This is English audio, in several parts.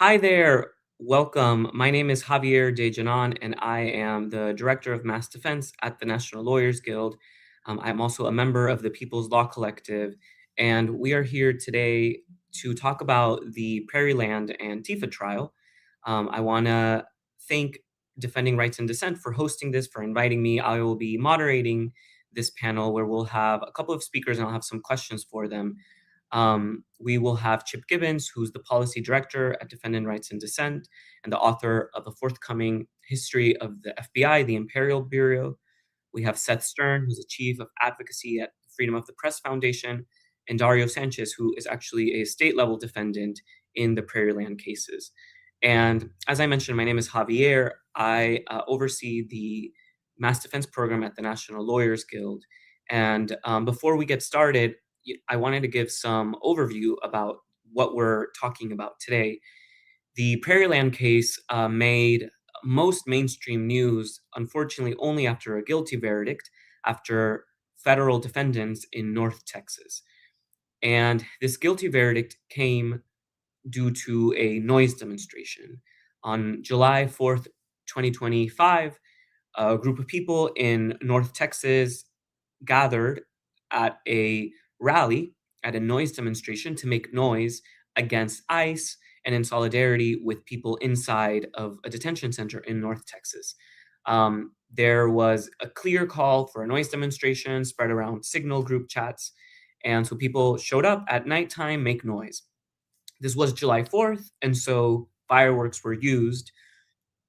Hi there. Welcome. My name is Javier de Janon, and I am the Director of Mass Defense at the National Lawyers Guild. I'm also a member of the People's Law Collective, and we are here today to talk about the Prairieland Antifa trial. I want to thank Defending Rights and Dissent for hosting this, for inviting me. I will be moderating this panel where we'll have a couple of speakers and I'll have some questions for them. We will have Chip Gibbons, who's the policy director at Defending Rights and Dissent and the author of the forthcoming History of the FBI, the Imperial Bureau. We have Seth Stern, who's the chief of advocacy at Freedom of the Press Foundation, and Dario Sanchez, who is actually a state level defendant in the Prairieland cases. And as I mentioned, my name is Javier. I oversee the Mass Defense Program at the National Lawyers Guild. And before we get started, I wanted to give some overview about what we're talking about today. The Prairieland case made most mainstream news, unfortunately, only after a guilty verdict, after federal defendants in North Texas. And this guilty verdict came due to a noise demonstration. On July 4th, 2025, a group of people in North Texas gathered at a rally, at a noise demonstration to make noise against ICE and in solidarity with people inside of a detention center in North Texas. There was a clear call for a noise demonstration spread around Signal group chats. And so people showed up at nighttime, make noise. This was July 4th, and so fireworks were used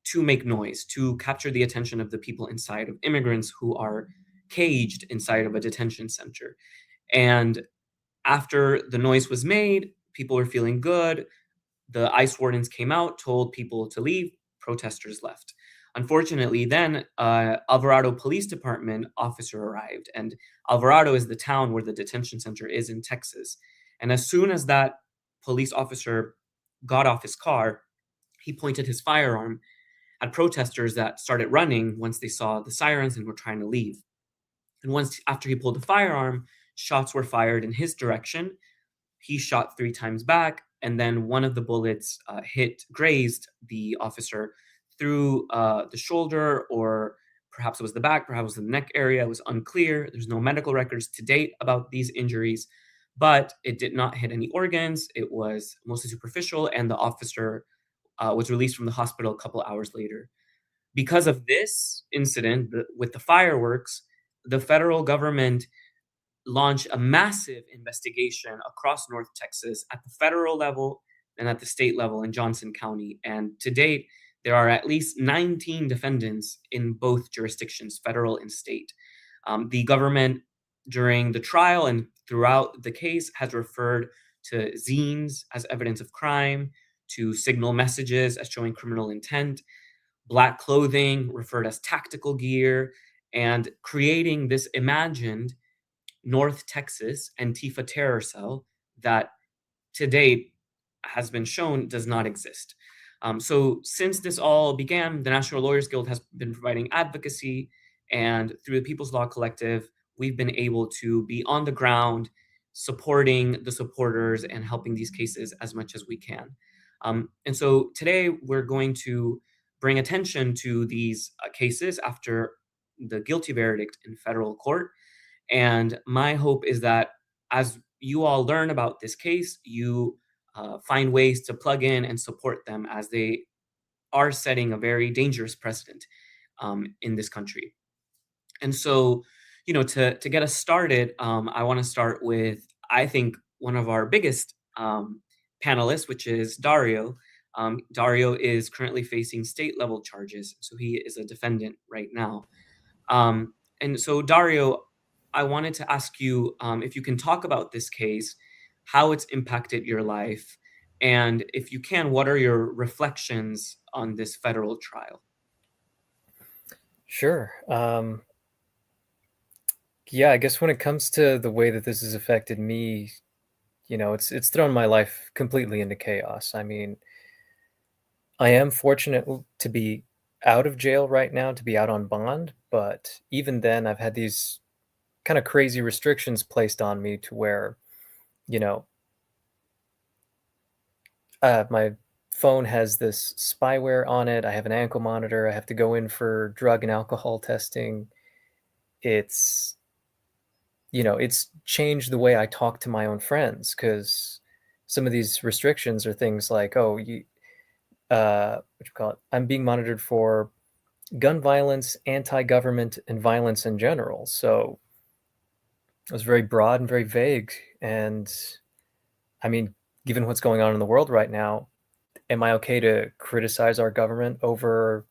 to make noise, to capture the attention of the people inside, of immigrants who are caged inside of a detention center. And after the noise was made, people were feeling good. The ICE wardens came out, told people to leave, protesters left. Unfortunately, then Alvarado Police Department officer arrived, and Alvarado is the town where the detention center is in Texas. And as soon as that police officer got off his car, he pointed his firearm at protesters that started running once they saw the sirens and were trying to leave. And once after he pulled the firearm, shots were fired in his direction. He shot 3 times back, and then one of the bullets grazed the officer through the shoulder, or perhaps it was the back, perhaps it was the neck area. It was unclear. There's no medical records to date about these injuries, but it did not hit any organs. It was mostly superficial, and the officer was released from the hospital a couple hours later. Because of this incident with the fireworks, the federal government launched a massive investigation across North Texas at the federal level and at the state level in Johnson County. And to date, there are at least 19 defendants in both jurisdictions, federal and state. The government, during the trial and throughout the case, has referred to zines as evidence of crime, to signal messages as showing criminal intent, black clothing referred as tactical gear, and creating this imagined North Texas Antifa terror cell that to date has been shown does not exist. So since this all began, the National Lawyers Guild has been providing advocacy, and through the People's Law Collective, we've been able to be on the ground supporting the supporters and helping these cases as much as we can. And so today we're going to bring attention to these cases after the guilty verdict in federal court. And my hope is that as you all learn about this case, you find ways to plug in and support them, as they are setting a very dangerous precedent in this country. And so, to get us started, I want to start with, I think, one of our biggest panelists, which is Dario. Dario is currently facing state level charges, so he is a defendant right now. And so, Dario, I wanted to ask you if you can talk about this case, how it's impacted your life, and if you can, what are your reflections on this federal trial? Sure. Yeah, I guess when it comes to the way that this has affected me, it's thrown my life completely into chaos. I mean, I am fortunate to be out of jail right now, to be out on bond, but even then I've had these kind of crazy restrictions placed on me to where, you know, my phone has this spyware on it. I have an ankle monitor. I have to go in for drug and alcohol testing. It's, it's changed the way I talk to my own friends, because some of these restrictions are things like, oh, what you call it? I'm being monitored for gun violence, anti-government, and violence in general. So it was very broad and very vague. And I mean, given what's going on in the world right now, am I okay to criticize our government over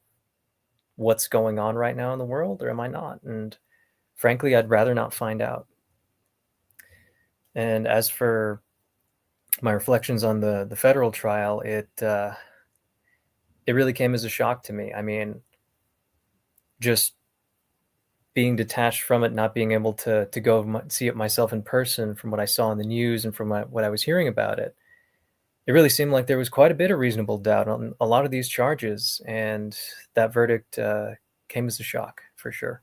what's going on right now in the world, or am I not? And frankly, I'd rather not find out. And as for my reflections on the federal trial, it really came as a shock to me. I mean, just being detached from it, not being able to go see it myself in person from what I saw in the news and from what I was hearing about it, it really seemed like there was quite a bit of reasonable doubt on a lot of these charges, and that verdict came as a shock for sure.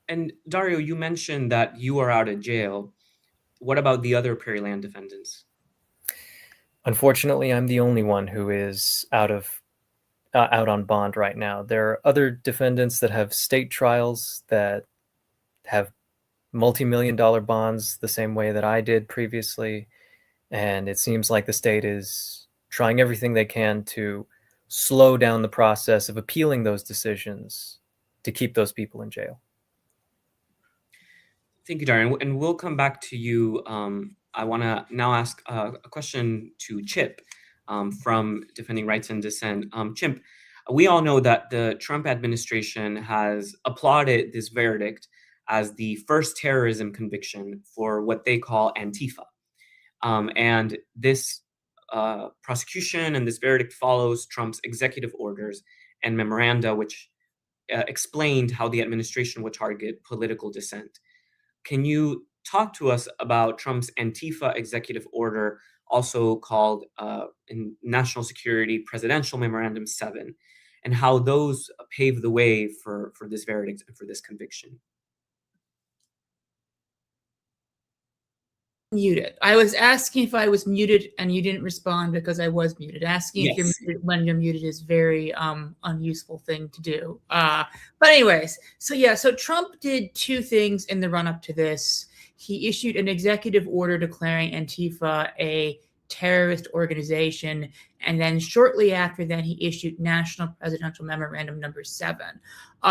And Dario, you mentioned that you are out of jail. What about the other Prairieland defendants? Unfortunately, I'm the only one who is out on bond right now. There are other defendants that have state trials that have multi-million-dollar bonds the same way that I did previously, and it seems like the state is trying everything they can to slow down the process of appealing those decisions to keep those people in jail. Thank you, Dario. And we'll come back to you. I want to now ask a question to Chip from Defending Rights and Dissent. Chip, we all know that the Trump administration has applauded this verdict as the first terrorism conviction for what they call Antifa. And this prosecution and this verdict follows Trump's executive orders and memoranda, which explained how the administration would target political dissent. Can you talk to us about Trump's Antifa executive order, also called in National Security Presidential Memorandum 7, and how those pave the way for this verdict and for this conviction? Muted. I was asking if I was muted and you didn't respond because I was muted. Asking if you're muted when you're muted is very unuseful thing to do. But anyways, so Trump did two things in the run up to this. He issued an executive order declaring Antifa a terrorist organization, and then shortly after that he issued National Presidential Memorandum number 7.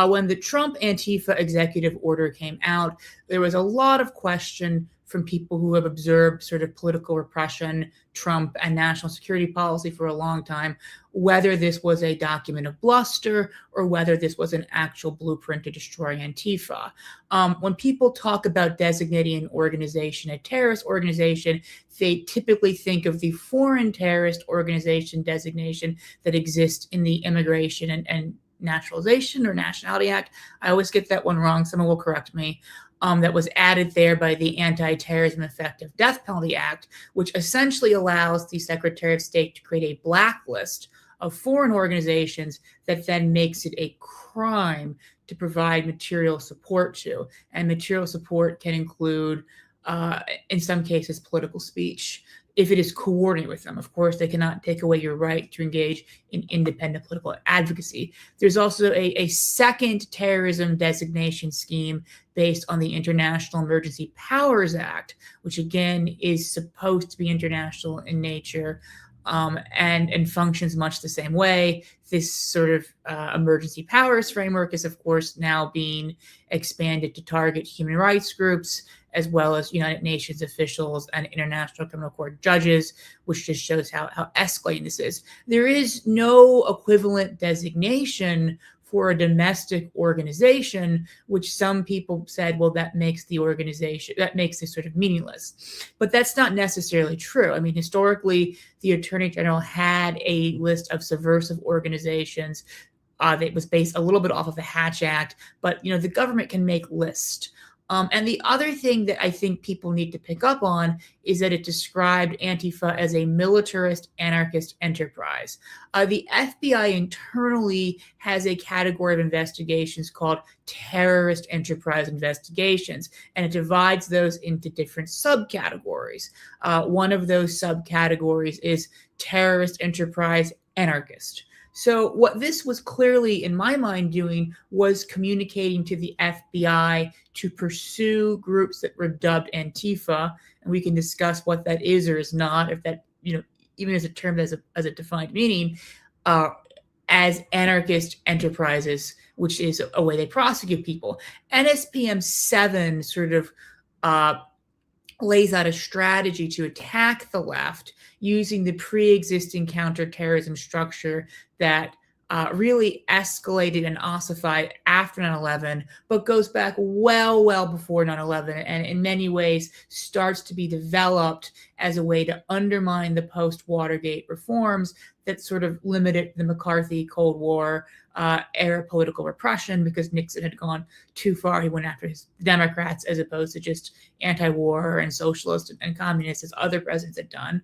When the Trump Antifa executive order came out, there was a lot of question from people who have observed sort of political repression, Trump, and national security policy for a long time, whether this was a document of bluster or whether this was an actual blueprint to destroy Antifa. When people talk about designating an organization a terrorist organization, they typically think of the foreign terrorist organization designation that exists in the Immigration and Naturalization or Nationality Act. I always get that one wrong. Someone will correct me. That was added there by the Anti-Terrorism Effective Death Penalty Act, which essentially allows the Secretary of State to create a blacklist of foreign organizations that then makes it a crime to provide material support to. And material support can include, in some cases, political speech, if it is coordinated with them. Of course, they cannot take away your right to engage in independent political advocacy. There's also a second terrorism designation scheme based on the International Emergency Powers Act, which again is supposed to be international in nature, and functions much the same way. This sort of emergency powers framework is, of course, now being expanded to target human rights groups, as well as United Nations officials and International Criminal Court judges, which just shows how escalating this is. There is no equivalent designation for a domestic organization, which some people said, well, that makes the organization, that makes it sort of meaningless. But that's not necessarily true. I mean, historically, the Attorney General had a list of subversive organizations that was based a little bit off of the Hatch Act, but the government can make lists. And the other thing that I think people need to pick up on is that it described Antifa as a militarist anarchist enterprise. The FBI internally has a category of investigations called terrorist enterprise investigations, and it divides those into different subcategories. One of those subcategories is terrorist enterprise anarchist. So what this was clearly, in my mind, doing was communicating to the FBI to pursue groups that were dubbed Antifa, and we can discuss what that is or is not, if that, even as a term as a defined meaning, as anarchist enterprises, which is a way they prosecute people. NSPM 7 sort of lays out a strategy to attack the left using the pre-existing counterterrorism structure that really escalated and ossified after 9/11, but goes back well before 9/11, and in many ways starts to be developed as a way to undermine the post-Watergate reforms that sort of limited the McCarthy Cold War era political repression, because Nixon had gone too far. He went after his Democrats as opposed to just anti-war and socialist and communist as other presidents had done.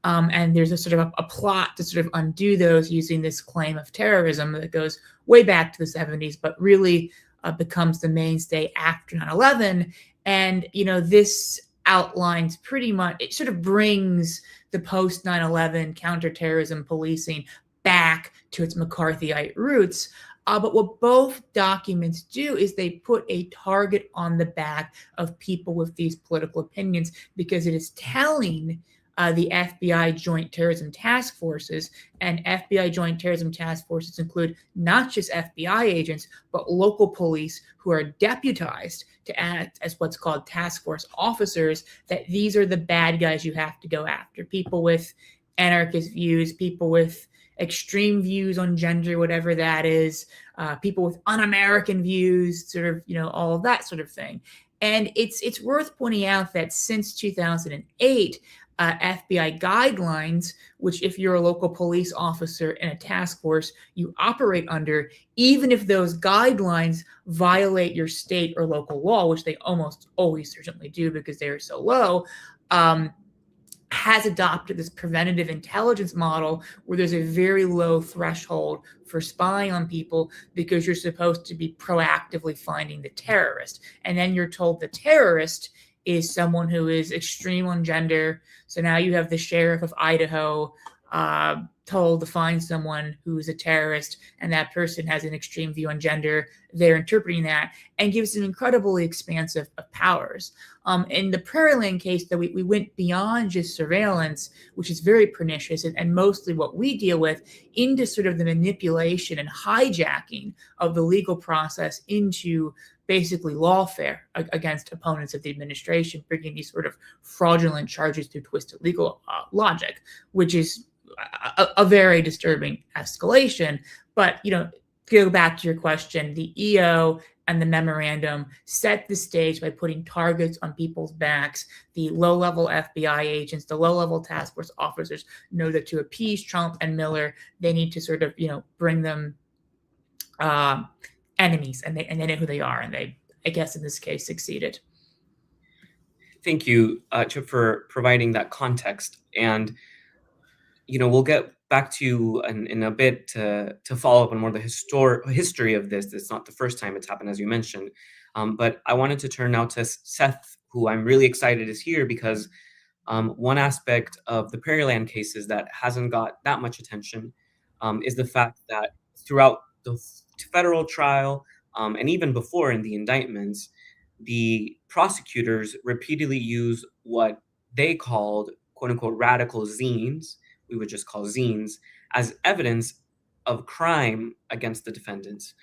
And there's a sort of a plot to sort of undo those using this claim of terrorism that goes way back to the 70s, but really becomes the mainstay after 9/11. And, this outlines pretty much, it sort of brings the post 9/11 counterterrorism policing back to its McCarthyite roots. But what both documents do is they put a target on the back of people with these political opinions, because it is telling the FBI Joint Terrorism Task Forces, and FBI Joint Terrorism Task Forces include not just FBI agents, but local police who are deputized to act as what's called task force officers, that these are the bad guys you have to go after. People with anarchist views, people with extreme views on gender, whatever that is, people with un-American views, sort of, all of that sort of thing. And it's worth pointing out that since 2008, FBI guidelines, which if you're a local police officer in a task force, you operate under, even if those guidelines violate your state or local law, which they almost always certainly do because they are so low, has adopted this preventative intelligence model where there's a very low threshold for spying on people, because you're supposed to be proactively finding the terrorist. And then you're told the terrorist is someone who is extreme on gender. So now you have the sheriff of Idaho told to find someone who's a terrorist, and that person has an extreme view on gender. They're interpreting that and gives them incredibly expansive powers. In the Prairieland case, that we went beyond just surveillance, which is very pernicious, and mostly what we deal with, into sort of the manipulation and hijacking of the legal process into basically lawfare against opponents of the administration, bringing these sort of fraudulent charges through twisted legal logic, which is a very disturbing escalation. But, to go back to your question, the EO and the memorandum set the stage by putting targets on people's backs. The low-level FBI agents, the low-level task force officers know that to appease Trump and Miller, they need to sort of, bring them enemies, and they know who they are, and they, I guess in this case, succeeded. Thank you, Chip, for providing that context. And we'll get back to you in a bit to follow up on more of the history of this. It's not the first time it's happened, as you mentioned. But I wanted to turn now to Seth, who I'm really excited is here, because one aspect of the Prairieland cases that hasn't got that much attention is the fact that throughout the federal trial, and even before in the indictments, the prosecutors repeatedly use what they called, quote unquote, radical zines, we would just call zines, as evidence of crime against the defendants.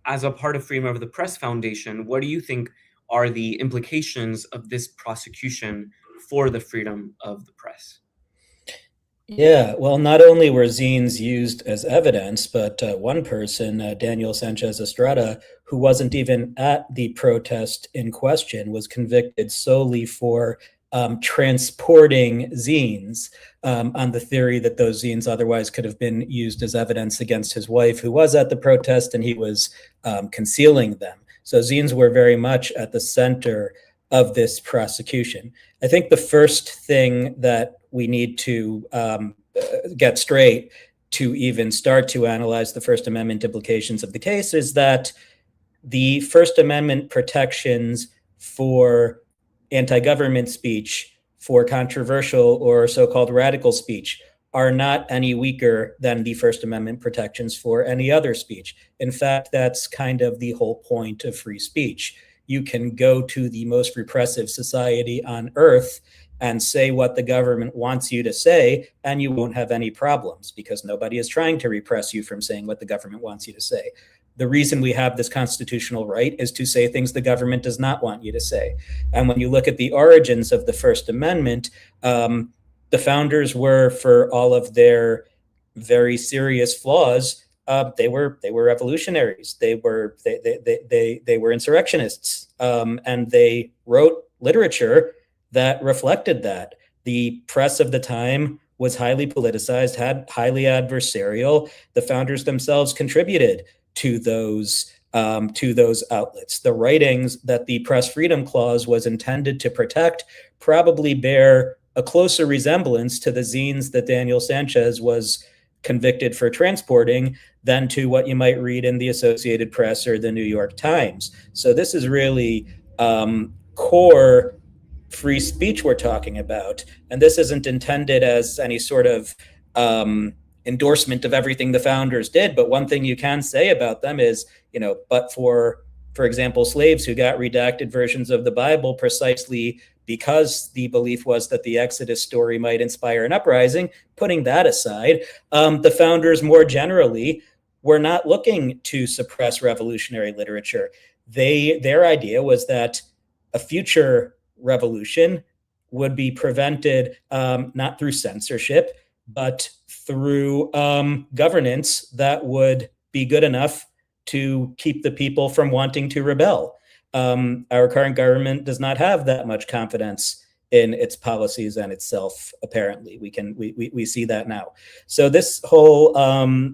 As a part of Freedom of the Press Foundation, what do you think are the implications of this prosecution for the freedom of the press? Yeah, well, not only were zines used as evidence, but one person, Daniel Sanchez Estrada, who wasn't even at the protest in question, was convicted solely for transporting zines on the theory that those zines otherwise could have been used as evidence against his wife, who was at the protest, and he was concealing them. So zines were very much at the center of this prosecution. I think the first thing that we need to get straight to even start to analyze the First Amendment implications of the case is that the First Amendment protections for anti-government speech, for controversial or so-called radical speech, are not any weaker than the First Amendment protections for any other speech. In fact, that's kind of the whole point of free speech. You can go to the most repressive society on earth and say what the government wants you to say, and you won't have any problems because nobody is trying to repress you from saying what the government wants you to say. The reason we have this constitutional right is to say things the government does not want you to say. And when you look at the origins of the First Amendment, the founders were, for all of their very serious flaws, they were revolutionaries. They were insurrectionists, and they wrote literature that reflected that. The press of the time was highly politicized, highly adversarial. The founders themselves contributed to those outlets. The writings that the Press Freedom Clause was intended to protect probably bear a closer resemblance to the zines that Daniel Sanchez was convicted for transporting than to what you might read in the Associated Press or the New York Times. So this is really core free speech we're talking about. And this isn't intended as any sort of endorsement of everything the founders did. But one thing you can say about them is, but for example, slaves who got redacted versions of the Bible precisely because the belief was that the Exodus story might inspire an uprising, putting that aside, the founders more generally were not looking to suppress revolutionary literature. Their idea was that a future revolution would be prevented not through censorship, but through governance that would be good enough to keep the people from wanting to rebel. Our current government does not have that much confidence in its policies and itself, apparently. We see that now. So this whole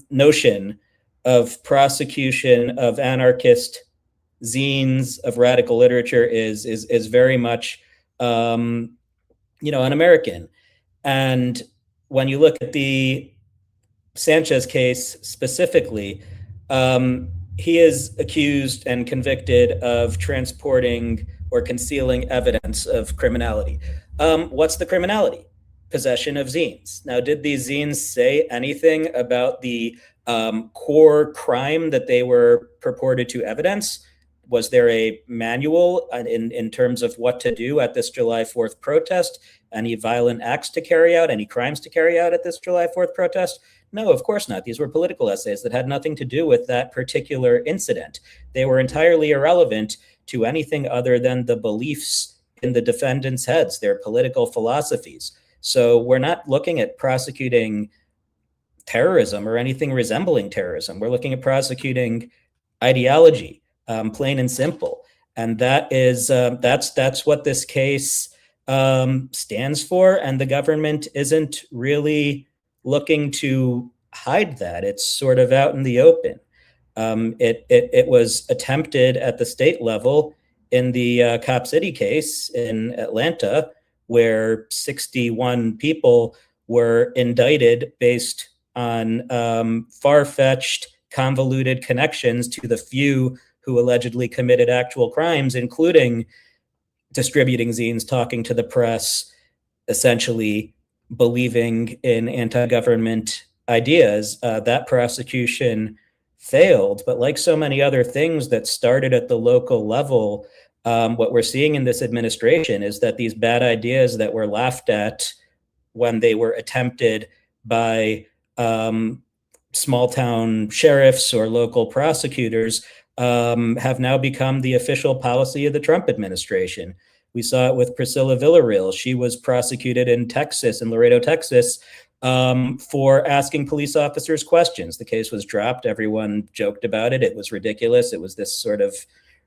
notion of prosecution of anarchist zines, of radical literature is very much un-American. And when you look at the Sanchez case specifically, he is accused and convicted of transporting or concealing evidence of criminality. What's the criminality? Possession of zines. Now, did these zines say anything about the core crime that they were purported to evidence? Was there a manual in terms of what to do at this July 4th protest? Any violent acts to carry out? Any crimes to carry out at this July 4th protest? No, of course not. These were political essays that had nothing to do with that particular incident. They were entirely irrelevant to anything other than the beliefs in the defendants' heads, their political philosophies. So we're not looking at prosecuting terrorism or anything resembling terrorism. We're looking at prosecuting ideology, plain and simple. And that is that's what this case stands for. And the government isn't really looking to hide that. It's sort of out in the open. It was attempted at the state level in the Cop City case in Atlanta, where 61 people were indicted based on far-fetched, convoluted connections to the few who allegedly committed actual crimes, including distributing zines, talking to the press, essentially believing in anti-government ideas. That prosecution failed. But like so many other things that started at the local level, what we're seeing in this administration is that these bad ideas that were laughed at when they were attempted by small town sheriffs or local prosecutors have now become the official policy of the Trump administration. We saw it with Priscilla Villarreal. She was prosecuted in Texas, in Laredo, Texas, for asking police officers questions. The case was dropped. Everyone joked about it. It was ridiculous. It was this sort of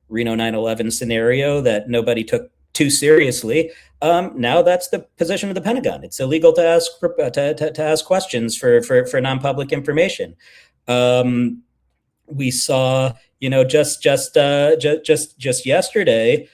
Reno 9/11 scenario that nobody took too seriously. Now that's the position of the Pentagon. It's illegal to ask questions for non-public information. We saw, just yesterday,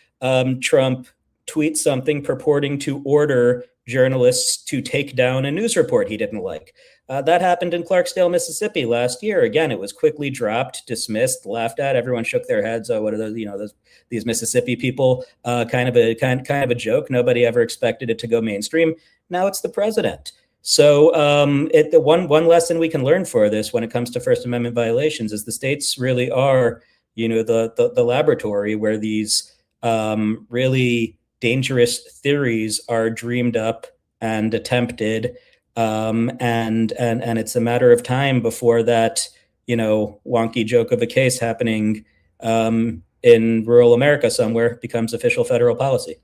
Trump tweet something purporting to order journalists to take down a news report he didn't like. That happened in Clarksdale, Mississippi last year. Again, it was quickly dropped, dismissed, laughed at. Everyone shook their heads. Oh, what are those? These Mississippi people? Kind of a joke. Nobody ever expected it to go mainstream. Now it's the president. So the one lesson we can learn for this when it comes to First Amendment violations is the states really are, the laboratory where these really dangerous theories are dreamed up and attempted, and it's a matter of time before that wonky joke of a case happening in rural America somewhere becomes official federal policy.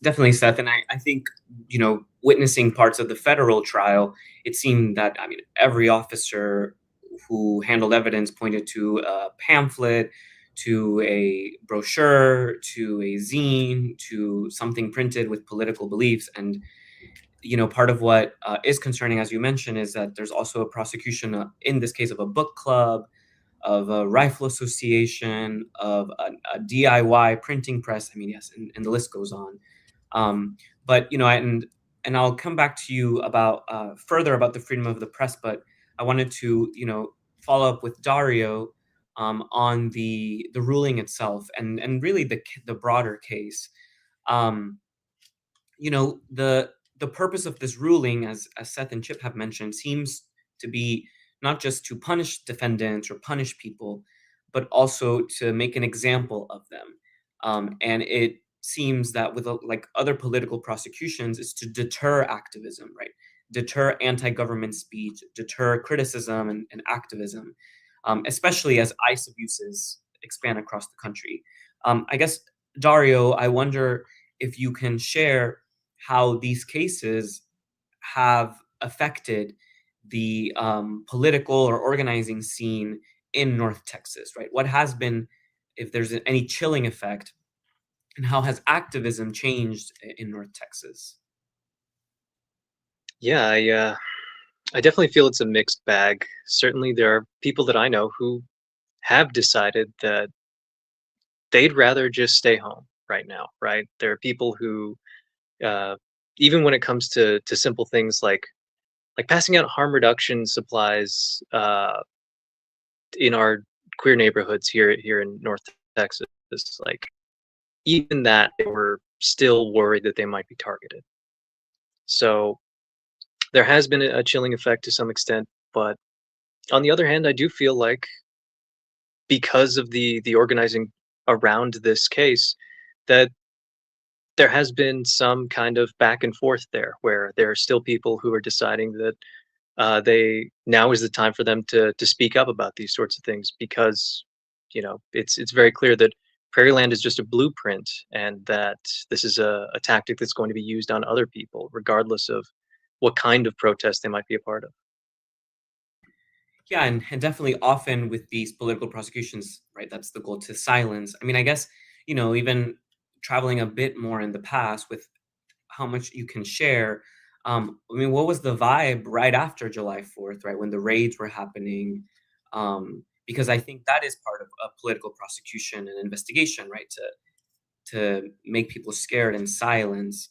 Definitely, Seth. And I think, witnessing parts of the federal trial, it seemed that, every officer who handled evidence pointed to a pamphlet, to a brochure, to a zine, to something printed with political beliefs. And, part of what is concerning, as you mentioned, is that there's also a prosecution in this case of a book club, of a rifle association, of a DIY printing press. Yes, and the list goes on. But and I'll come back to you about further about the freedom of the press. But I wanted to follow up with Dario on the ruling itself and really the broader case. The purpose of this ruling, as Seth and Chip have mentioned, seems to be not just to punish defendants or punish people, but also to make an example of them. And it seems that with like other political prosecutions is to deter activism, right? Deter anti-government speech, deter criticism and activism, especially as ICE abuses expand across the country. I guess, Dario, I wonder if you can share how these cases have affected the political or organizing scene in North Texas, right? What has been, if there's any chilling effect, and how has activism changed in North Texas? Yeah, I definitely feel it's a mixed bag. Certainly, there are people that I know who have decided that they'd rather just stay home right now, right? There are people who, even when it comes to simple things like passing out harm reduction supplies in our queer neighborhoods here in North Texas, like even that they were still worried that they might be targeted. So there has been a chilling effect to some extent, but on the other hand, I do feel like because of the organizing around this case, that there has been some kind of back and forth there, where there are still people who are deciding that they now is the time for them to speak up about these sorts of things because it's very clear that Prairieland is just a blueprint and that this is a tactic that's going to be used on other people, regardless of what kind of protest they might be a part of. Yeah, and definitely often with these political prosecutions, right, that's the goal, to silence. I guess, even traveling a bit more in the past with how much you can share. What was the vibe right after July 4th, right, when the raids were happening? Because I think that is part of a political prosecution and investigation, right, to make people scared and silence.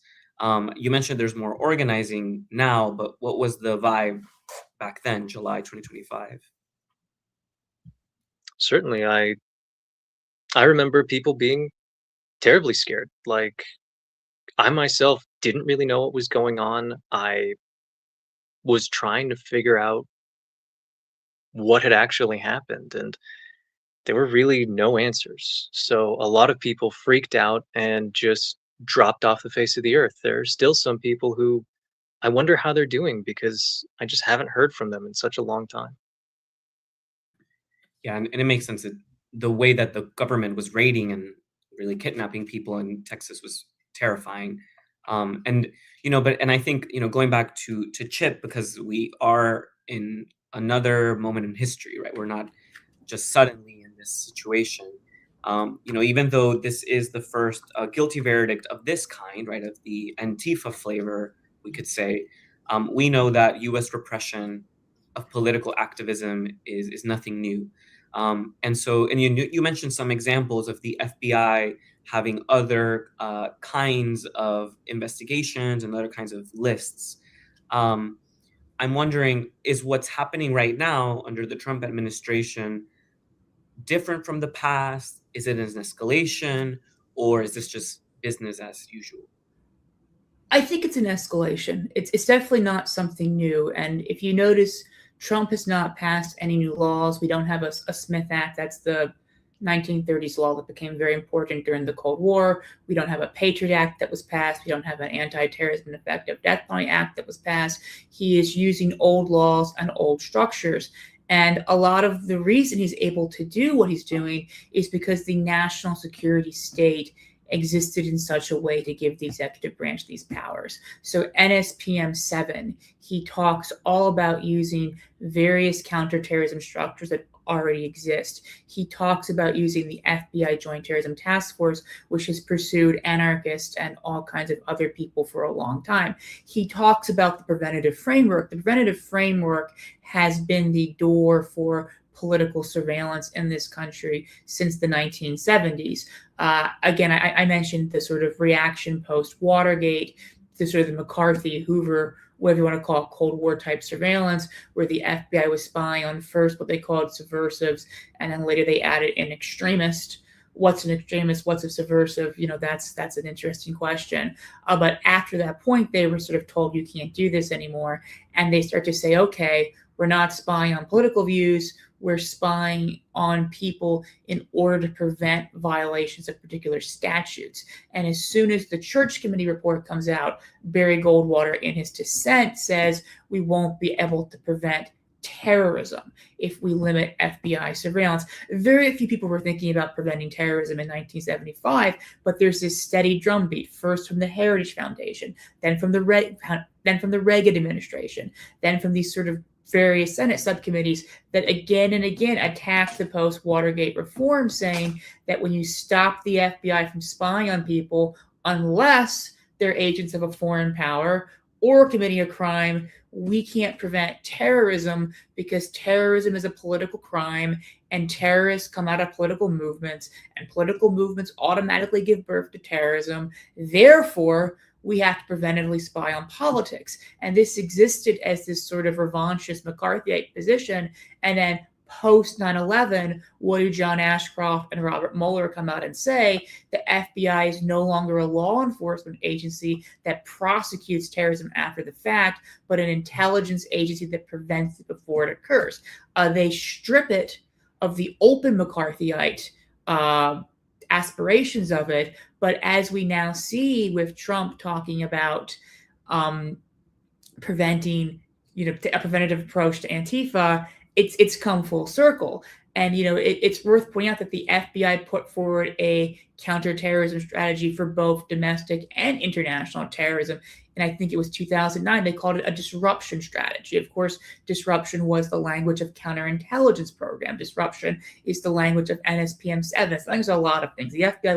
You mentioned there's more organizing now, but what was the vibe back then, July 2025? Certainly, I remember people being terribly scared. Like, I myself didn't really know what was going on. I was trying to figure out what had actually happened, and there were really no answers. So a lot of people freaked out and just dropped off the face of the earth. There are still some people who I wonder how they're doing because I just haven't heard from them in such a long time. Yeah, and it makes sense that the way that the government was raiding and really kidnapping people in Texas was terrifying. And I think, going back to Chip, because we are in another moment in history, right? We're not just suddenly in this situation. Even though this is the first guilty verdict of this kind, right, of the Antifa flavor, we could say, we know that U.S. repression of political activism is nothing new. And you mentioned some examples of the FBI having other kinds of investigations and other kinds of lists. I'm wondering, is what's happening right now under the Trump administration different from the past? Is it an escalation, or is this just business as usual? I think it's an escalation. It's definitely not something new. And if you notice, Trump has not passed any new laws. We don't have a Smith Act. That's the 1930s law that became very important during the Cold War. We don't have a Patriot Act that was passed. We don't have an Anti-Terrorism and Effective Death Penalty Act that was passed. He is using old laws and old structures. And a lot of the reason he's able to do what he's doing is because the national security state existed in such a way to give the executive branch these powers. So NSPM 7, he talks all about using various counterterrorism structures that already exist. He talks about using the FBI Joint Terrorism Task Force, which has pursued anarchists and all kinds of other people for a long time. He talks about the preventative framework. The preventative framework has been the door for political surveillance in this country since the 1970s. Again, I mentioned the sort of reaction post-Watergate, the sort of the McCarthy, Hoover, whatever you want to call it, Cold War type surveillance, where the FBI was spying on first what they called subversives, and then later they added an extremist. What's an extremist? What's a subversive? You know, that's an interesting question. But after that point, they were sort of told you can't do this anymore, and they start to say, okay, we're not spying on political views. We're spying on people in order to prevent violations of particular statutes. And as soon as the Church Committee report comes out, Barry Goldwater, in his dissent, says we won't be able to prevent terrorism if we limit FBI surveillance. Very few people were thinking about preventing terrorism in 1975, but there's this steady drumbeat, first from the Heritage Foundation, then from the Reagan administration, then from these sort of various Senate subcommittees that again and again attacked the post-Watergate reform, saying that when you stop the FBI from spying on people, unless they're agents of a foreign power or committing a crime, we can't prevent terrorism because terrorism is a political crime and terrorists come out of political movements and political movements automatically give birth to terrorism. Therefore, we have to preventively spy on politics. And this existed as this sort of revanchist McCarthyite position. And then post 9/11, what do John Ashcroft and Robert Mueller come out and say? The FBI is no longer a law enforcement agency that prosecutes terrorism after the fact, but an intelligence agency that prevents it before it occurs. They strip it of the open McCarthyite aspirations of it. But as we now see with Trump talking about preventing, a preventative approach to Antifa, it's come full circle. And, it's worth pointing out that the FBI put forward a counterterrorism strategy for both domestic and international terrorism. And I think it was 2009, they called it a disruption strategy. Of course, disruption was the language of counterintelligence program. Disruption is the language of NSPM 7. It's language of a lot of things. The FBI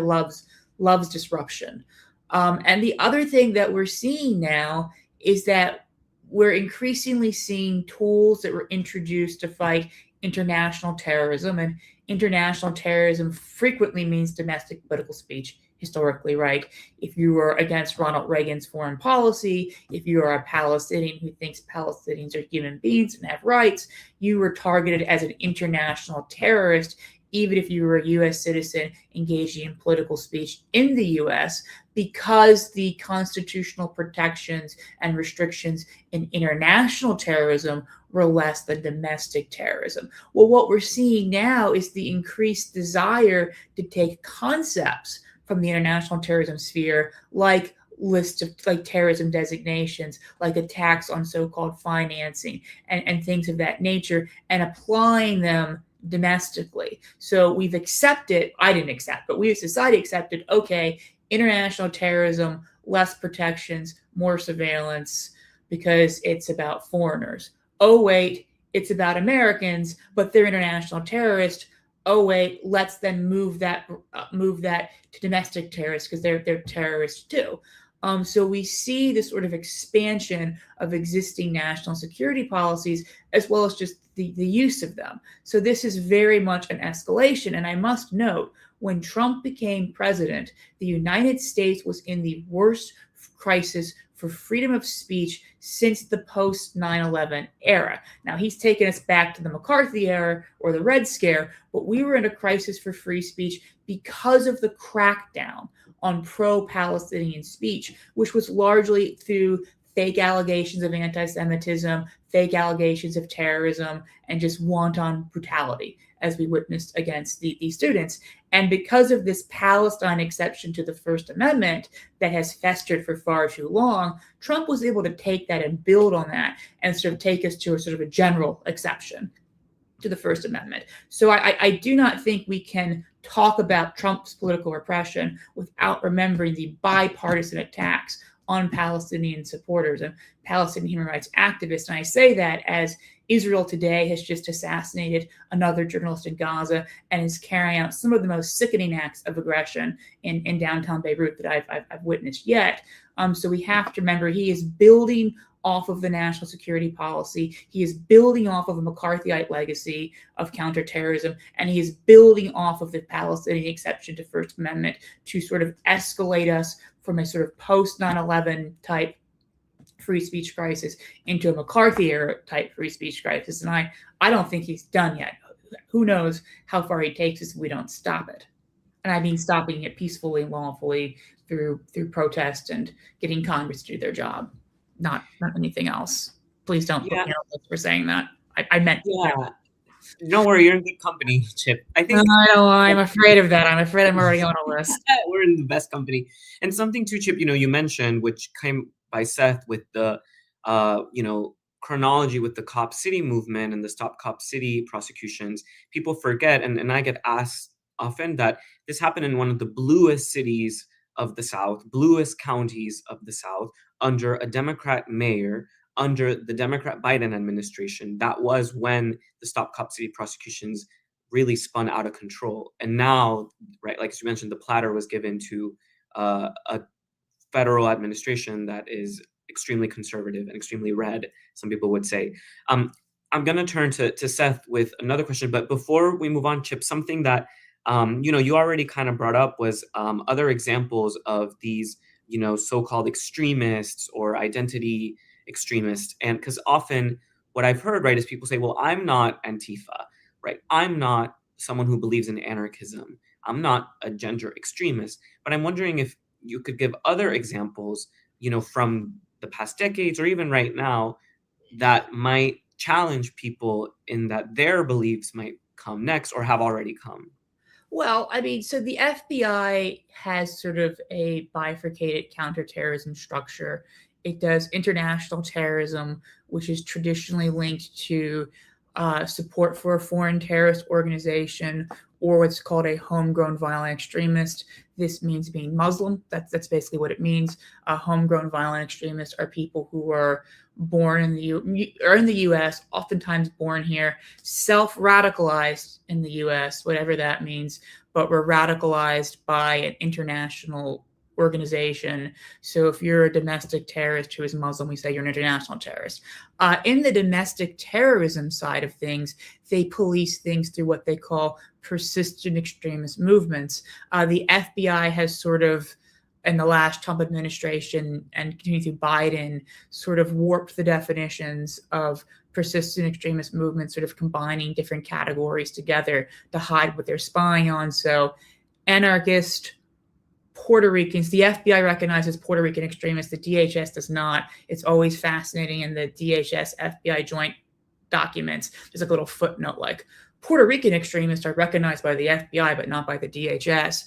loves disruption. And the other thing that we're seeing now is that we're increasingly seeing tools that were introduced to fight international terrorism. And international terrorism frequently means domestic political speech, historically, right? If you were against Ronald Reagan's foreign policy, if you are a Palestinian who thinks Palestinians are human beings and have rights, you were targeted as an international terrorist, even if you were a U.S. citizen engaging in political speech in the U.S., because the constitutional protections and restrictions in international terrorism were less than domestic terrorism. Well, what we're seeing now is the increased desire to take concepts from the international terrorism sphere, like list of terrorism designations, like attacks on so-called financing and things of that nature, and applying them domestically. So we've accepted, I didn't accept, but we as society accepted, okay, international terrorism, less protections, more surveillance, because it's about foreigners. Oh, wait, it's about Americans, but they're international terrorists. Oh, wait, let's then move that to domestic terrorists because they're terrorists too. So we see this sort of expansion of existing national security policies, as well as just the use of them. So this is very much an escalation. And I must note, when Trump became president, the United States was in the worst crisis for freedom of speech since the post 9/11 era. Now, he's taken us back to the McCarthy era or the Red Scare, but we were in a crisis for free speech because of the crackdown on pro-Palestinian speech, which was largely through fake allegations of anti-Semitism, fake allegations of terrorism, and just wanton brutality, as we witnessed against the students. And because of this Palestine exception to the First Amendment that has festered for far too long, Trump was able to take that and build on that and sort of take us to a sort of a general exception to the First Amendment. So I do not think we can talk about Trump's political repression without remembering the bipartisan attacks on Palestinian supporters and Palestinian human rights activists. And I say that as Israel today has just assassinated another journalist in Gaza and is carrying out some of the most sickening acts of aggression in downtown Beirut that I've witnessed yet. So we have to remember he is building off of the national security policy. He is building off of a McCarthyite legacy of counterterrorism, and he is building off of the Palestinian exception to First Amendment to sort of escalate us from a sort of post 9/11 type free speech crisis into a McCarthy era type free speech crisis. And I don't think he's done yet. Who knows how far he takes us if we don't stop it. And I mean stopping it peacefully and lawfully through protest and getting Congress to do their job, not anything else. Please don't put me on the list for saying that. I meant Don't worry, you're in good company, Chip. I think I'm afraid of that. I'm afraid I'm already on a list. We're in the best company. And something too, Chip, you mentioned, which came by Seth with the chronology with the Cop City movement and the Stop Cop City prosecutions. People forget, and I get asked often, that this happened in one of the bluest cities of the South, bluest counties of the South, under a Democrat mayor, under the Democrat Biden administration. That was when the Stop Cop City prosecutions really spun out of control. And now, right, like you mentioned, the platter was given to a federal administration that is extremely conservative and extremely red, some people would say. I'm going to turn to Seth with another question, but before we move on, Chip, something that you already kind of brought up was other examples of these, so-called extremists or identity extremists. And because often what I've heard, right, is people say, well, I'm not Antifa, right? I'm not someone who believes in anarchism. I'm not a gender extremist. But I'm wondering if you could give other examples, from the past decades or even right now, that might challenge people in that their beliefs might come next or have already come. Well, I mean, so the FBI has sort of a bifurcated counterterrorism structure. It does international terrorism, which is traditionally linked to support for a foreign terrorist organization or what's called a homegrown violent extremist. This means being Muslim. That's basically what it means. Homegrown violent extremists are people who are born in the U.S., oftentimes born here, self-radicalized in the U.S., whatever that means, but were radicalized by an international organization. So if you're a domestic terrorist who is Muslim, we say you're an international terrorist. In the domestic terrorism side of things, they police things through what they call persistent extremist movements. The FBI has sort of, in the last Trump administration and continuing through Biden, sort of warped the definitions of persistent extremist movements, sort of combining different categories together to hide what they're spying on. So anarchist, Puerto Ricans, the FBI recognizes Puerto Rican extremists, the DHS does not. It's always fascinating in the DHS FBI joint documents. There's a little footnote like, Puerto Rican extremists are recognized by the FBI, but not by the DHS.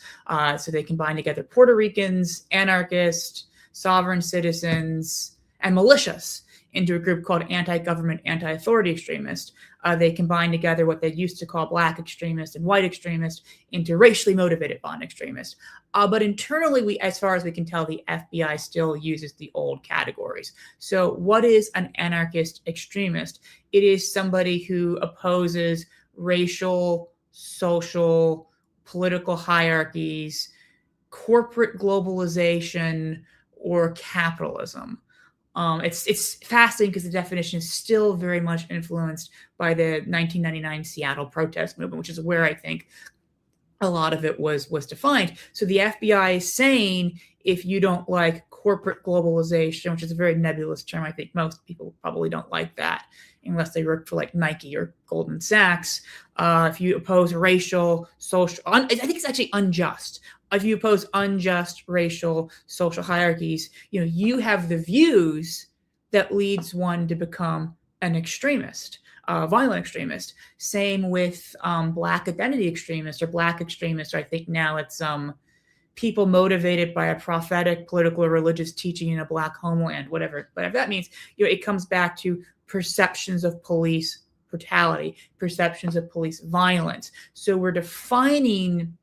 So they combine together Puerto Ricans, anarchists, sovereign citizens, and militias into a group called anti-government, anti-authority extremists. They combine together what they used to call black extremists and white extremists into racially motivated violent extremists. But internally, as far as we can tell, the FBI still uses the old categories. So what is an anarchist extremist? It is somebody who opposes racial, social, political hierarchies, corporate globalization, or capitalism. It's fascinating because the definition is still very much influenced by the 1999 Seattle protest movement, which is where I think a lot of it was defined. So the FBI is saying, if you don't like corporate globalization, which is a very nebulous term, I think most people probably don't like that unless they work for like Nike or Goldman Sachs. If you oppose racial, social, I think it's actually unjust. If you oppose unjust racial, social hierarchies, you have the views that leads one to become an extremist. Violent extremist. Same with Black identity extremists or Black extremists. Or I think now it's people motivated by a prophetic, political, or religious teaching in a Black homeland, whatever that means. It comes back to perceptions of police brutality, perceptions of police violence. So we're defining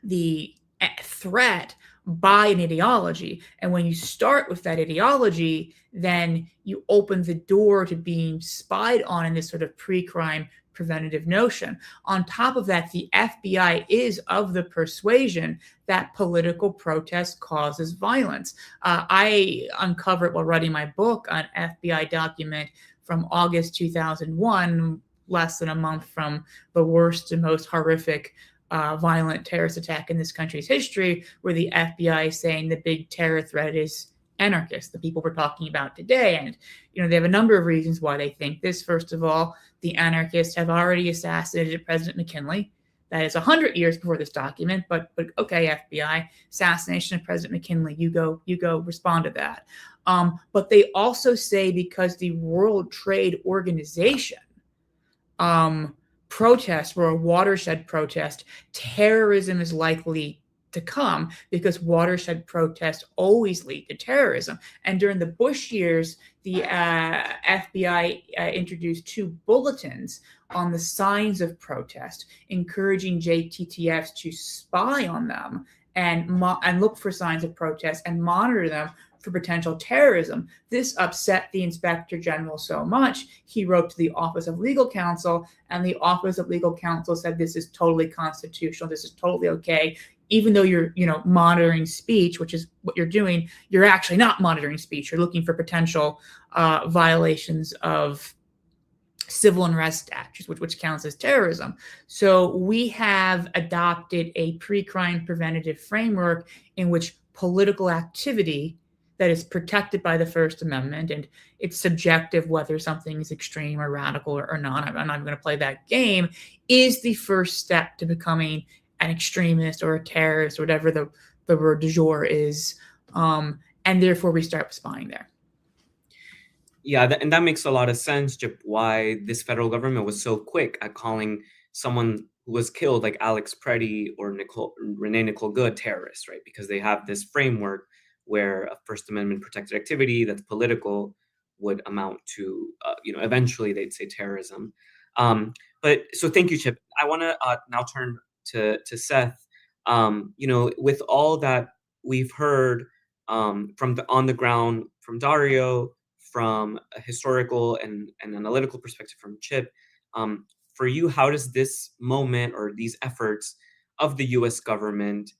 the threat by an ideology. And when you start with that ideology, then you open the door to being spied on in this sort of pre-crime preventative notion. On top of that, the FBI is of the persuasion that political protest causes violence. I uncovered while writing my book an FBI document from August 2001, less than a month from the worst and most horrific violent terrorist attack in this country's history, where the FBI is saying the big terror threat is anarchists, the people we're talking about today. And, they have a number of reasons why they think this. First of all, the anarchists have already assassinated President McKinley. That is 100 years before this document, but okay, FBI, assassination of President McKinley, you go respond to that. But they also say because the World Trade Organization protest or a watershed protest, terrorism is likely to come because watershed protests always lead to terrorism. And during the Bush years, the FBI introduced 2 bulletins on the signs of protest, encouraging JTTFs to spy on them and look for signs of protest and monitor them for potential terrorism. This upset the Inspector General so much, he wrote to the Office of Legal Counsel, and the Office of Legal Counsel said this is totally constitutional, this is totally okay. Even though you're, monitoring speech, which is what you're doing, you're actually not monitoring speech. You're looking for potential violations of civil unrest statutes, which counts as terrorism. So we have adopted a pre-crime preventative framework in which political activity that is protected by the First Amendment, and it's subjective whether something is extreme or radical or not. I'm not going to play that game, is the first step to becoming an extremist or a terrorist, or whatever the word du jour is. And therefore we start spying there. Yeah, and that makes a lot of sense, Chip, why this federal government was so quick at calling someone who was killed, like Alex Preddy or Renee Nicole Good, terrorists, right? Because they have this framework where a First Amendment protected activity that's political would amount to, eventually they'd say terrorism. But so thank you, Chip. I want to now turn to Seth. With all that we've heard from on the ground from Dario, from a historical and analytical perspective from Chip, for you, how does this moment or these efforts of the U.S. government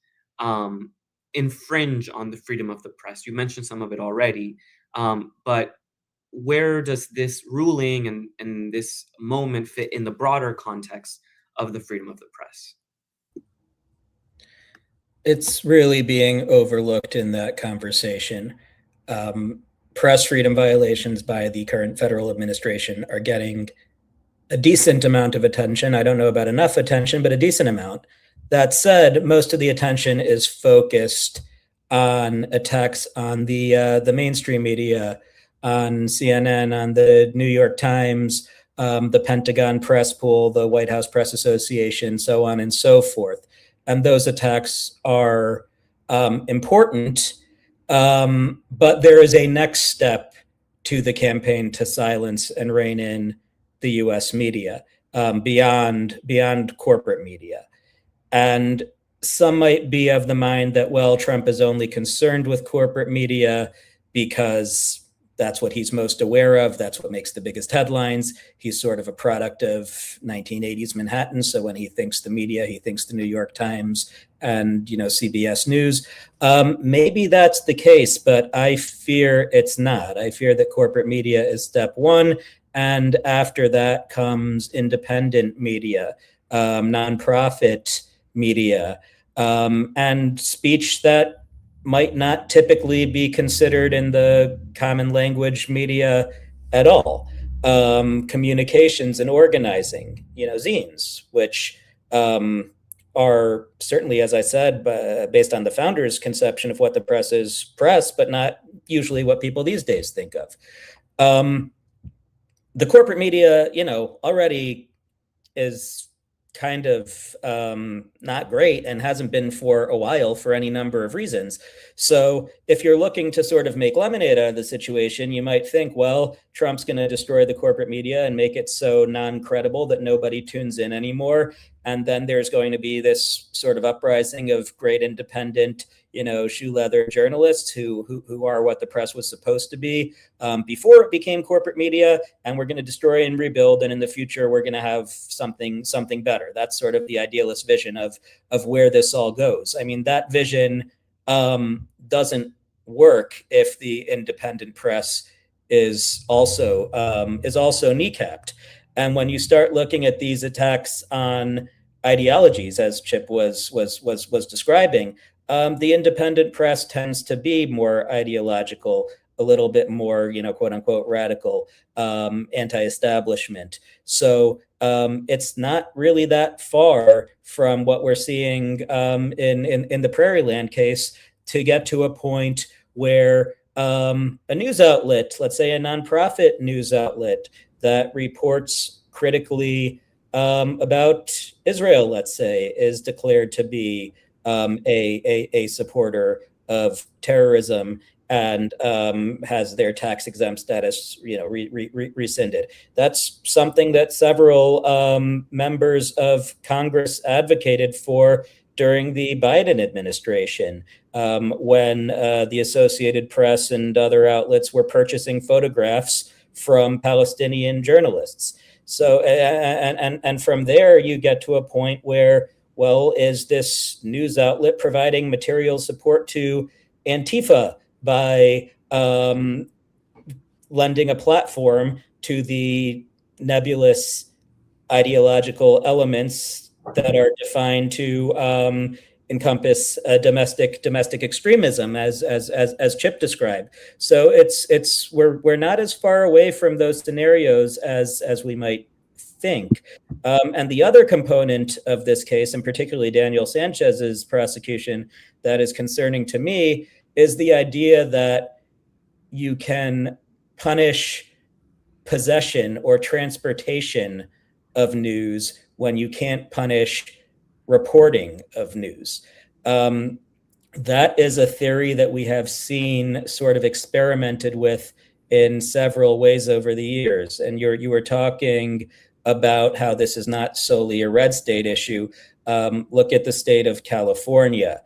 infringe on the freedom of the press? You mentioned some of it already, but where does this ruling and this moment fit in the broader context of the freedom of the press? It's really being overlooked in that conversation. Press freedom violations by the current federal administration are getting a decent amount of attention. I don't know about enough attention, but a decent amount. That said, most of the attention is focused on attacks on the mainstream media, on CNN, on the New York Times, the Pentagon Press Pool, the White House Press Association, so on and so forth. And those attacks are important, but there is a next step to the campaign to silence and rein in the U.S. media, beyond corporate media. And some might be of the mind that, well, Trump is only concerned with corporate media because That's what he's most aware of. That's what makes the biggest headlines. He's sort of a product of 1980s Manhattan. So when he thinks the media, he thinks the New York Times and, CBS News. Maybe that's the case, but I fear it's not. I fear that corporate media is step one. And after that comes independent media, nonprofit media, and speech that might not typically be considered in the common language media at all. Communications and organizing, zines, which are certainly, as I said, based on the founder's conception of what the press is, press, but not usually what people these days think of. The corporate media, already is kind of not great and hasn't been for a while for any number of reasons. So if you're looking to sort of make lemonade out of the situation, you might think, well, Trump's going to destroy the corporate media and make it so non-credible that nobody tunes in anymore. And then there's going to be this sort of uprising of great independent, shoe leather journalists who are what the press was supposed to be before it became corporate media, and we're going to destroy and rebuild, and in the future we're going to have something better. That's sort of the idealist vision of where this all goes. I mean, that vision doesn't work if the independent press is also kneecapped. And when you start looking at these attacks on ideologies, as Chip was describing, the independent press tends to be more ideological, a little bit more, quote unquote, radical, anti-establishment. So it's not really that far from what we're seeing in the Prairieland case to get to a point where a news outlet, let's say a nonprofit news outlet that reports critically about Israel, let's say, is declared to be a supporter of terrorism and has their tax exempt status, rescinded. That's something that several members of Congress advocated for during the Biden administration, when the Associated Press and other outlets were purchasing photographs from Palestinian journalists. So, and from there, you get to a point where, well, is this news outlet providing material support to Antifa by lending a platform to the nebulous ideological elements that are defined to encompass domestic extremism, as Chip described? So we're not as far away from those scenarios as we might think. And the other component of this case, and particularly Daniel Sanchez's prosecution, that is concerning to me is the idea that you can punish possession or transportation of news when you can't punish reporting of news. That is a theory that we have seen sort of experimented with in several ways over the years. And you were talking about how this is not solely a red state issue. Look at the state of California.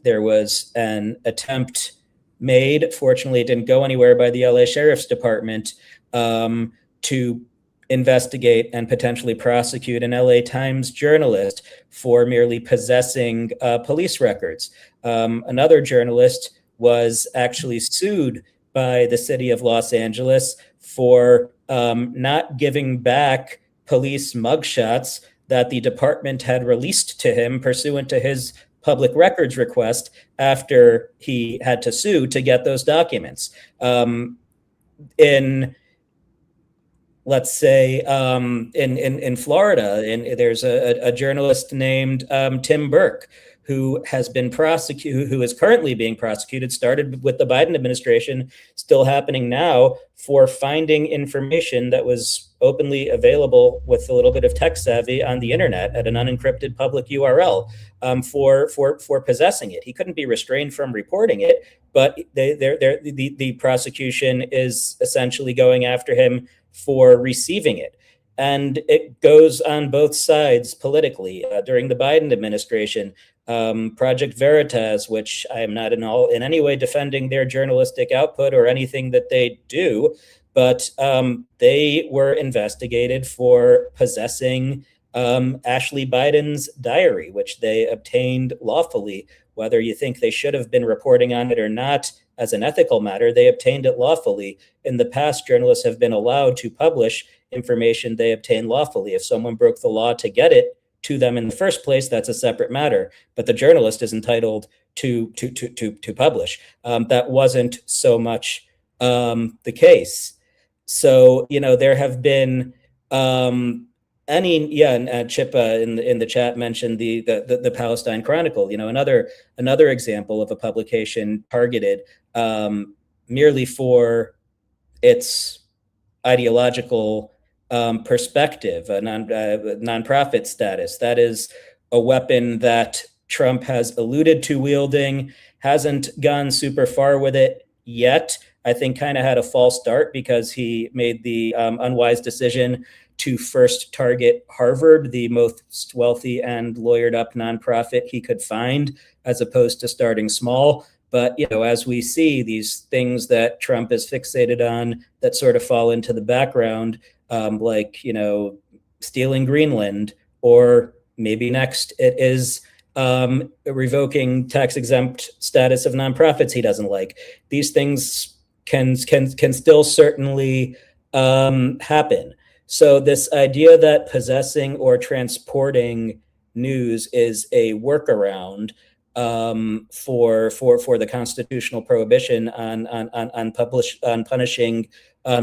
There was an attempt made, fortunately it didn't go anywhere, by the LA Sheriff's Department to investigate and potentially prosecute an LA Times journalist for merely possessing police records. Another journalist was actually sued by the city of Los Angeles for not giving back police mugshots that the department had released to him pursuant to his public records request after he had to sue to get those documents. Let's say in Florida, there's a journalist named Tim Burke who has been prosecuted, who is currently being prosecuted, started with the Biden administration, still happening now, for finding information that was openly available with a little bit of tech savvy on the internet at an unencrypted public URL for possessing it. He couldn't be restrained from reporting it, but the prosecution is essentially going after him for receiving it. And it goes on both sides politically. During the Biden administration, Project Veritas, which I am not in any way defending their journalistic output or anything that they do, but they were investigated for possessing Ashley Biden's diary, which they obtained lawfully. Whether you think they should have been reporting on it or not, as an ethical matter, they obtained it lawfully. In the past, journalists have been allowed to publish information they obtained lawfully. If someone broke the law to get it to them in the first place, that's a separate matter. But the journalist is entitled to publish. That wasn't so much the case. So, there have been and Chip in the chat mentioned the Palestine Chronicle. Another example of a publication targeted merely for its ideological perspective, a nonprofit status. That is a weapon that Trump has alluded to wielding, hasn't gone super far with it yet. I think kind of had a false start because he made the unwise decision to first target Harvard, the most wealthy and lawyered up nonprofit he could find, as opposed to starting small. But, as we see these things that Trump is fixated on that sort of fall into the background, like, stealing Greenland, or maybe next it is revoking tax-exempt status of nonprofits he doesn't like. These things can still certainly happen. So this idea that possessing or transporting news is a workaround for the constitutional prohibition on punishing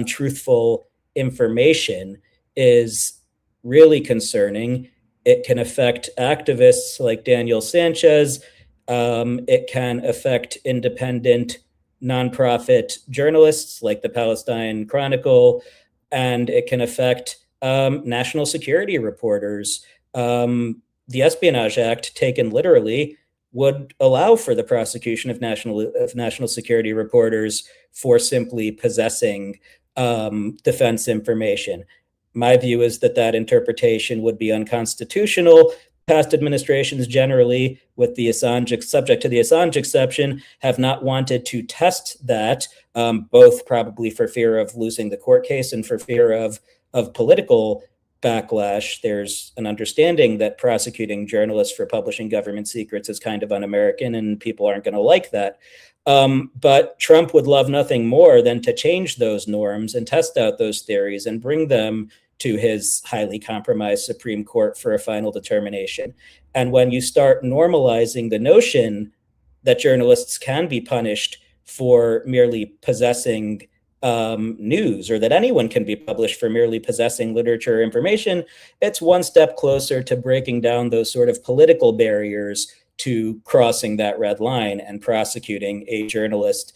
truthful information is really concerning. It can affect activists like Daniel Sanchez. It can affect independent nonprofit journalists like the Palestine Chronicle, and it can affect national security reporters. The Espionage Act, taken literally, would allow for the prosecution of national security reporters for simply possessing defense information. My view is that interpretation would be unconstitutional. Past administrations generally, with the subject to the Assange exception, have not wanted to test that, both probably for fear of losing the court case and for fear of political backlash. There's an understanding that prosecuting journalists for publishing government secrets is kind of un-American, and people aren't going to like that. But Trump would love nothing more than to change those norms and test out those theories and bring them to his highly compromised Supreme Court for a final determination. And when you start normalizing the notion that journalists can be punished for merely possessing news, or that anyone can be published for merely possessing literature or information, it's one step closer to breaking down those sort of political barriers to crossing that red line and prosecuting a journalist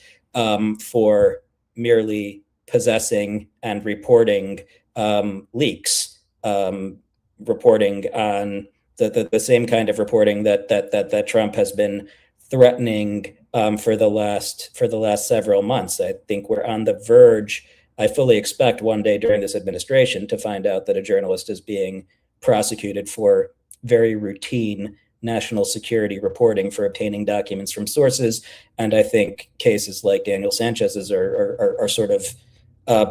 for merely possessing and reporting leaks, reporting on the same kind of reporting that Trump has been threatening for the last several months. I think we're on the verge. I fully expect one day during this administration to find out that a journalist is being prosecuted for very routine national security reporting for obtaining documents from sources. And I think cases like Daniel Sanchez's are sort of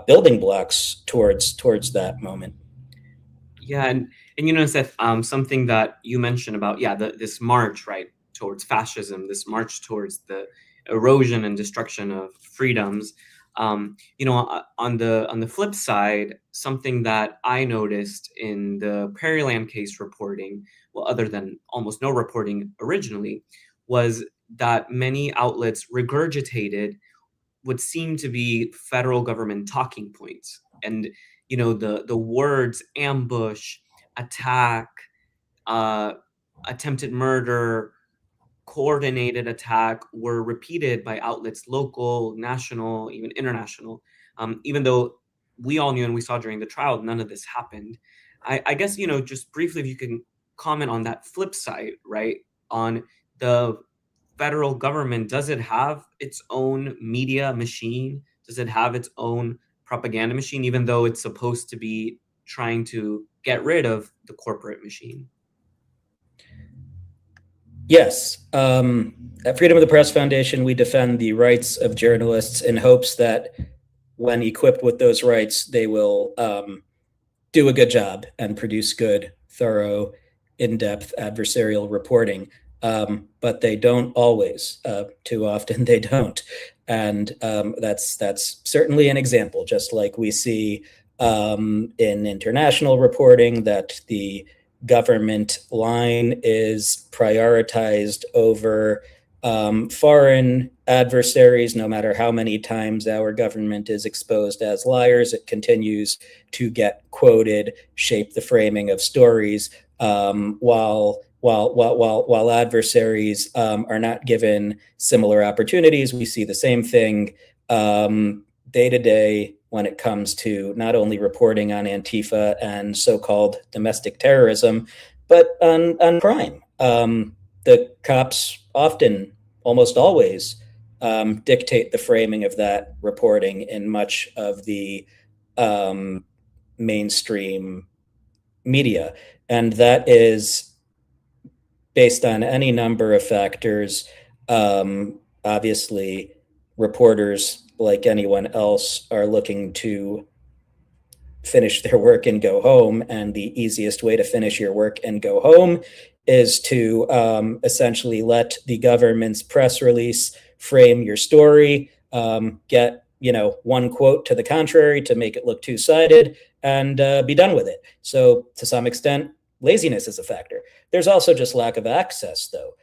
building blocks towards that moment. Yeah, and Seth, something that you mentioned about this march, right, towards fascism, this march towards the erosion and destruction of freedoms. On the flip side, something that I noticed in the Prairieland case reporting, well, other than almost no reporting originally, was that many outlets regurgitated what seemed to be federal government talking points. And, the words ambush, attack, attempted murder, coordinated attack were repeated by outlets, local, national, even international, even though we all knew and we saw during the trial, none of this happened. I guess, just briefly, if you can comment on that flip side, right, on the federal government, does it have its own media machine? Does it have its own propaganda machine, even though it's supposed to be trying to get rid of the corporate machine? Yes. At Freedom of the Press Foundation, we defend the rights of journalists in hopes that when equipped with those rights, they will do a good job and produce good, thorough, in-depth adversarial reporting. But they don't always. Too often they don't. And that's certainly an example, just like we see in international reporting that the government line is prioritized over foreign adversaries. No matter how many times our government is exposed as liars, it continues to get quoted, shape the framing of stories, while adversaries are not given similar opportunities. We see the same thing day to day when it comes to not only reporting on Antifa and so-called domestic terrorism, but on crime. The cops often, almost always, dictate the framing of that reporting in much of the mainstream media. And that is based on any number of factors. Obviously, reporters, like anyone else, are looking to finish their work and go home. And the easiest way to finish your work and go home is to essentially let the government's press release frame your story, get one quote to the contrary to make it look two-sided, and be done with it. So to some extent, laziness is a factor. There's also just lack of access, though.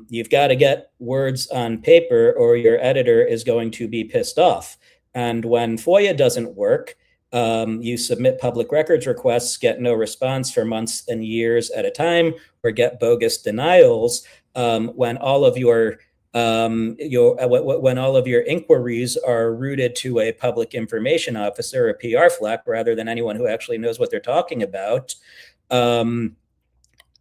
You've got to get words on paper or your editor is going to be pissed off. And when FOIA doesn't work, you submit public records requests, get no response for months and years at a time, or get bogus denials when all of your inquiries are routed to a public information officer, a PR flak, rather than anyone who actually knows what they're talking about.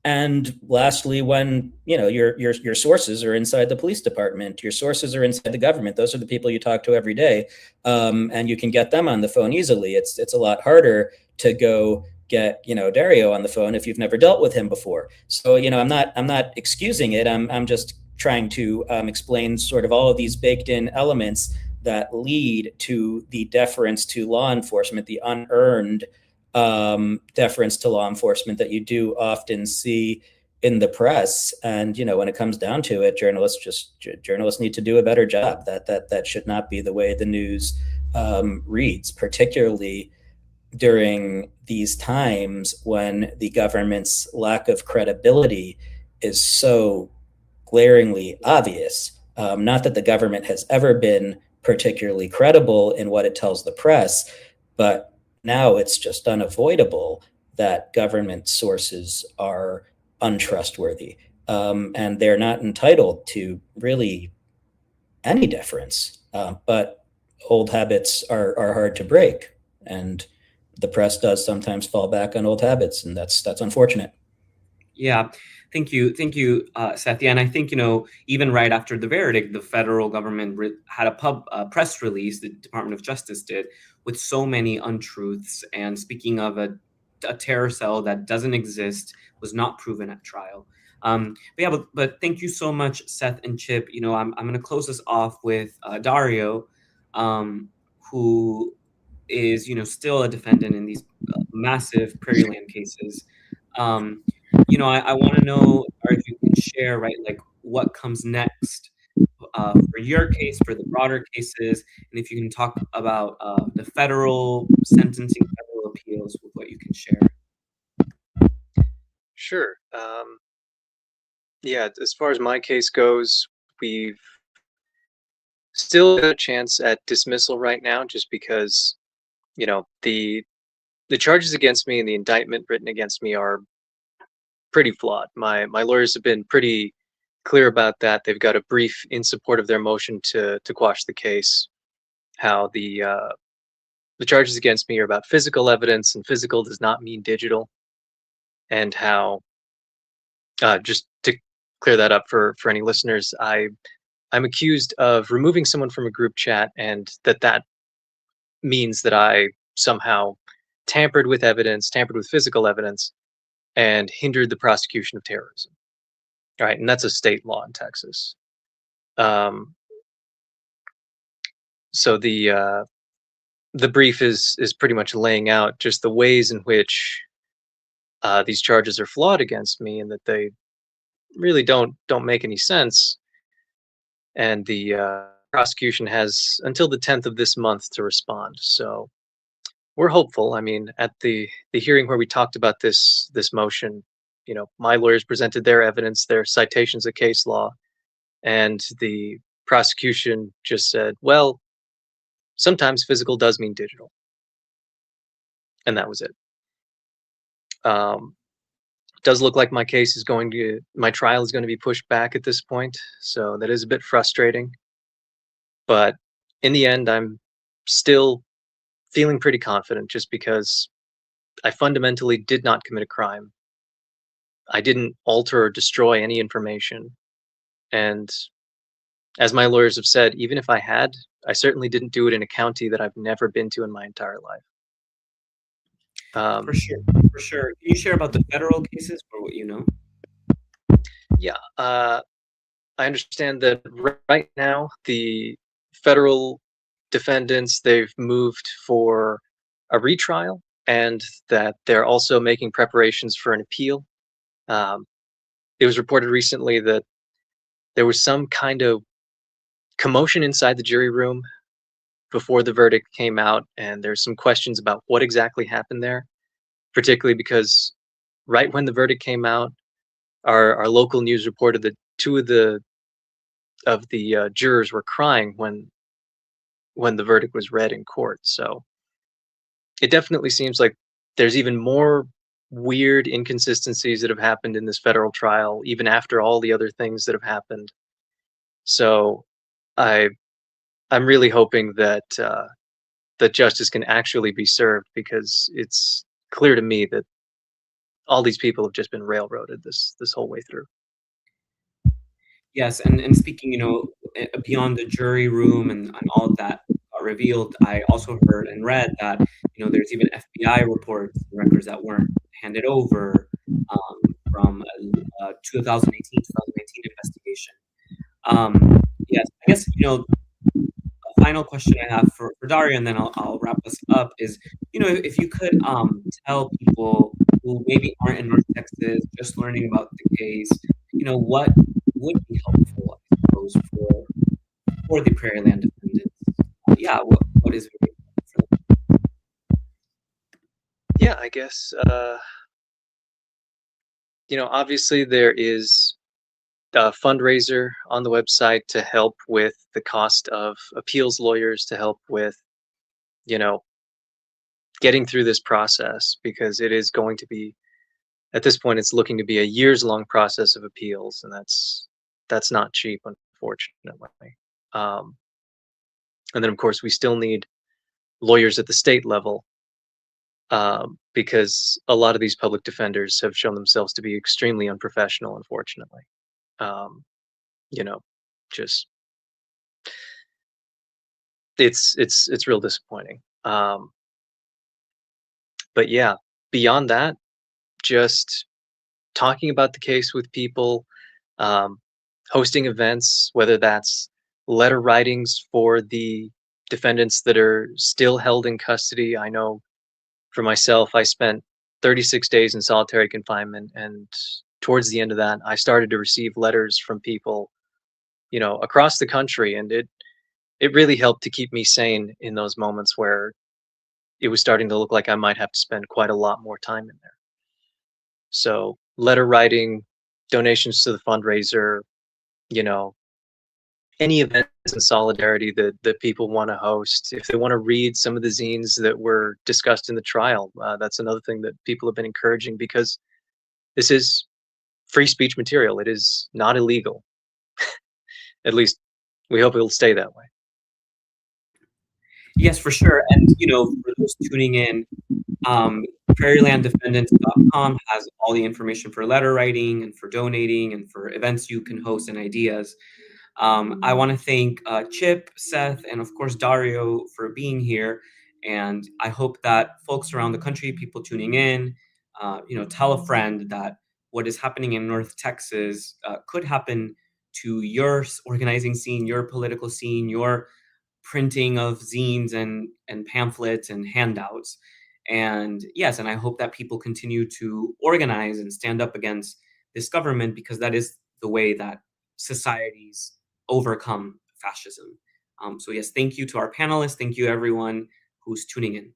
And lastly, when your sources are inside the police department, your sources are inside the government. Those are the people you talk to every day, and you can get them on the phone easily. It's a lot harder to go get Dario on the phone if you've never dealt with him before. So I'm not excusing it. I'm just trying to explain sort of all of these baked in elements that lead to the deference to law enforcement, the unearned deference to law enforcement that you do often see in the press. And when it comes down to it, journalists need to do a better job. That should not be the way the news reads, particularly during these times when the government's lack of credibility is so glaringly obvious. Not that the government has ever been particularly credible in what it tells the press, but now it's just unavoidable that government sources are untrustworthy, and they're not entitled to really any deference. But old habits are hard to break, and the press does sometimes fall back on old habits, and that's unfortunate. Yeah, thank you, Seth. Yeah, and I think even right after the verdict, the federal government had a press release. The Department of Justice did, with so many untruths, and speaking of a terror cell that doesn't exist, was not proven at trial. But thank you so much, Seth and Chip. I'm going to close this off with Dario, who is still a defendant in these massive Prairieland cases. I want to know, or if you can share, right, like what comes next for your case, for the broader cases, and if you can talk about the federal sentencing, federal appeals, with what you can share. Sure. Yeah, as far as my case goes, we've still got a chance at dismissal right now, just because the charges against me and the indictment written against me are pretty flawed. My lawyers have been pretty clear about that. They've got a brief in support of their motion to quash the case, how the charges against me are about physical evidence, and physical does not mean digital, and how just to clear that up for any listeners, I'm accused of removing someone from a group chat, and that means that I somehow tampered with evidence, tampered with physical evidence, and hindered the prosecution of terrorism. right? And that's a state law in Texas. So the brief is pretty much laying out just the ways in which these charges are flawed against me, and that they really don't make any sense. And the prosecution has until the 10th of this month to respond. So we're hopeful. I mean, at the hearing where we talked about this motion, my lawyers presented their evidence, their citations of case law, and the prosecution just said, well, sometimes physical does mean digital. And that was it. Does look like my trial is going to be pushed back at this point. So that is a bit frustrating. But in the end, I'm still feeling pretty confident, just because I fundamentally did not commit a crime. I didn't alter or destroy any information. And as my lawyers have said, even if I had, I certainly didn't do it in a county that I've never been to in my entire life. For sure. Can you share about the federal cases or what you know? Yeah, I understand that right now the federal defendants, they've moved for a retrial, and that they're also making preparations for an appeal. It was reported recently that there was some kind of commotion inside the jury room before the verdict came out, and there's some questions about what exactly happened there, particularly because right when the verdict came out, our local news reported that two of the jurors were crying when the verdict was read in court. So it definitely seems like there's even more weird inconsistencies that have happened in this federal trial, even after all the other things that have happened. So I'm really hoping that that justice can actually be served, because it's clear to me that all these people have just been railroaded this whole way through. Yes, and speaking, beyond the jury room and all of that revealed, I also heard and read that, there's even FBI reports and records that weren't handed over from 2018, 2019 investigation. Yes, I guess, a final question I have for Dario, and then I'll wrap this up, is, if you could tell people who maybe aren't in North Texas, just learning about the case, what would be helpful, I suppose, for the Prairieland defendants. Yeah, what is very helpful for them? Yeah, I guess obviously there is a fundraiser on the website to help with the cost of appeals lawyers, to help with getting through this process, because it is going to be, at this point, it's looking to be a years-long process of appeals, and that's not cheap, unfortunately. And then, of course, we still need lawyers at the state level, because a lot of these public defenders have shown themselves to be extremely unprofessional, unfortunately. Just it's real disappointing. But yeah, beyond that, just talking about the case with people, hosting events, whether that's letter writings for the defendants that are still held in custody. I know for myself, I spent 36 days in solitary confinement, and towards the end of that, I started to receive letters from people, across the country, and it really helped to keep me sane in those moments where it was starting to look like I might have to spend quite a lot more time in there. So letter writing, donations to the fundraiser, any events in solidarity that people want to host. If they want to read some of the zines that were discussed in the trial, that's another thing that people have been encouraging, because this is free speech material. It is not illegal. At least we hope it'll stay that way. Yes, for sure. And, for those tuning in, prairielanddefendants.com has all the information for letter writing and for donating and for events you can host and ideas. I want to thank Chip, Seth, and of course Dario for being here. And I hope that folks around the country, people tuning in, tell a friend that what is happening in North Texas could happen to your organizing scene, your political scene, your printing of zines and pamphlets and handouts. And yes, and I hope that people continue to organize and stand up against this government, because that is the way that societies overcome fascism. So yes, thank you to our panelists. Thank you everyone who's tuning in.